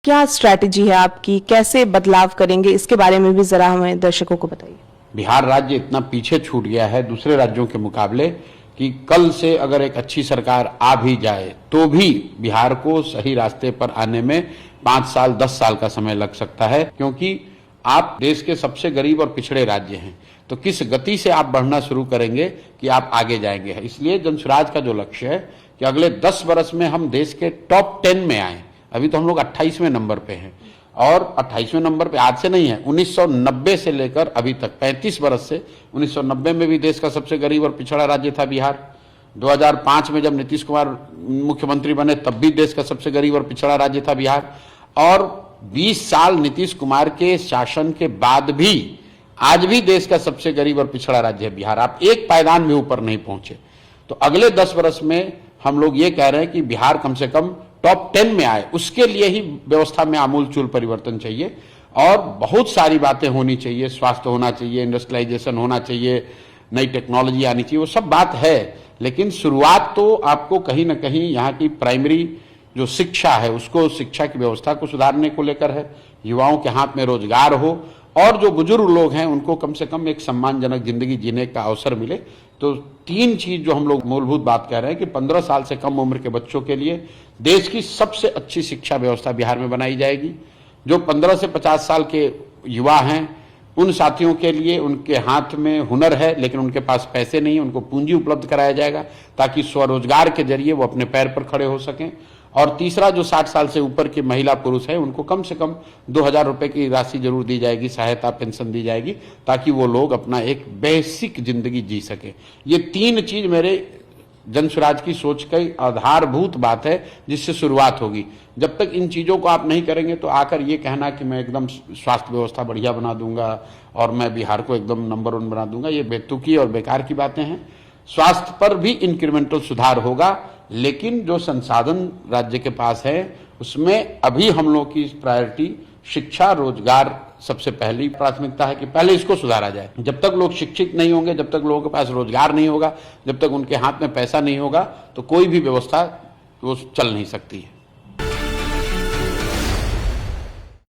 क्या स्ट्रैटेजी है आपकी, कैसे बदलाव करेंगे, इसके बारे में भी जरा हमें दर्शकों को बताइए। बिहार राज्य इतना पीछे छूट गया है दूसरे राज्यों के मुकाबले कि कल से अगर एक अच्छी सरकार आ भी जाए तो भी बिहार को सही रास्ते पर आने में 5 साल 10 साल का समय लग सकता है, क्योंकि आप देश के सबसे गरीब और पिछड़े राज्य हैं। तो किस गति से आप बढ़ना शुरू करेंगे कि आप आगे जाएंगे। इसलिए जनसुराज का जो लक्ष्य है कि अगले 10 वर्ष में हम देश के टॉप 10 में आए। अभी तो हम लोग 28वें नंबर पे हैं और 28वें नंबर पे आज से नहीं है, 1990 से लेकर अभी तक 35 वर्ष से। 1990 में भी देश का सबसे गरीब और पिछड़ा राज्य था बिहार। 2005 में जब नीतीश कुमार मुख्यमंत्री बने तब भी देश का सबसे गरीब और पिछड़ा राज्य था बिहार। और 20 साल नीतीश कुमार के शासन के बाद भी आज भी देश का सबसे गरीब और पिछड़ा राज्य है बिहार। आप एक पायदान भी ऊपर नहीं पहुंचे। तो अगले 10 वर्ष में हम लोग ये कह रहे हैं कि बिहार कम से कम टॉप 10 में आए। उसके लिए ही व्यवस्था में आमूलचूल परिवर्तन चाहिए और बहुत सारी बातें होनी चाहिए। स्वास्थ्य होना चाहिए, इंडस्ट्रियलाइजेशन होना चाहिए, नई टेक्नोलॉजी आनी चाहिए, वो सब बात है। लेकिन शुरुआत तो आपको कहीं ना कहीं यहाँ की प्राइमरी जो शिक्षा है उसको, शिक्षा की व्यवस्था को सुधारने को लेकर है। युवाओं के हाथ में रोजगार हो और जो बुजुर्ग लोग हैं उनको कम से कम एक सम्मानजनक जिंदगी जीने का अवसर मिले। तो 3 चीज जो हम लोग मूलभूत बात कह रहे हैं कि 15 साल से कम उम्र के बच्चों के लिए देश की सबसे अच्छी शिक्षा व्यवस्था बिहार में बनाई जाएगी। जो 15 से 50 साल के युवा हैं उन साथियों के लिए उनके हाथ में हुनर है लेकिन उनके पास पैसे नहीं, उनको पूंजी उपलब्ध कराया जाएगा ताकि स्वरोजगार के जरिए वो अपने पैर पर खड़े हो सकें। और तीसरा, जो 60 साल से ऊपर की महिला पुरुष है उनको कम से कम 2000 रुपए की राशि जरूर दी जाएगी, सहायता पेंशन दी जाएगी, ताकि वो लोग अपना एक बेसिक जिंदगी जी सके। ये 3 चीज मेरे जनसुराज की सोच की आधारभूत बात है जिससे शुरुआत होगी। जब तक इन चीजों को आप नहीं करेंगे तो आकर ये कहना कि मैं एकदम स्वास्थ्य व्यवस्था बढ़िया बना दूंगा और मैं बिहार को एकदम नंबर 1 बना दूंगा, ये बेतुकी और बेकार की बातें हैं। स्वास्थ्य पर भी इंक्रीमेंटल सुधार होगा, लेकिन जो संसाधन राज्य के पास है उसमें अभी हम लोग की प्रायोरिटी शिक्षा, रोजगार सबसे पहली प्राथमिकता है कि पहले इसको सुधारा जाए। जब तक लोग शिक्षित नहीं होंगे, जब तक लोगों के पास रोजगार नहीं होगा, जब तक उनके हाथ में पैसा नहीं होगा, तो कोई भी व्यवस्था वो चल नहीं सकती है।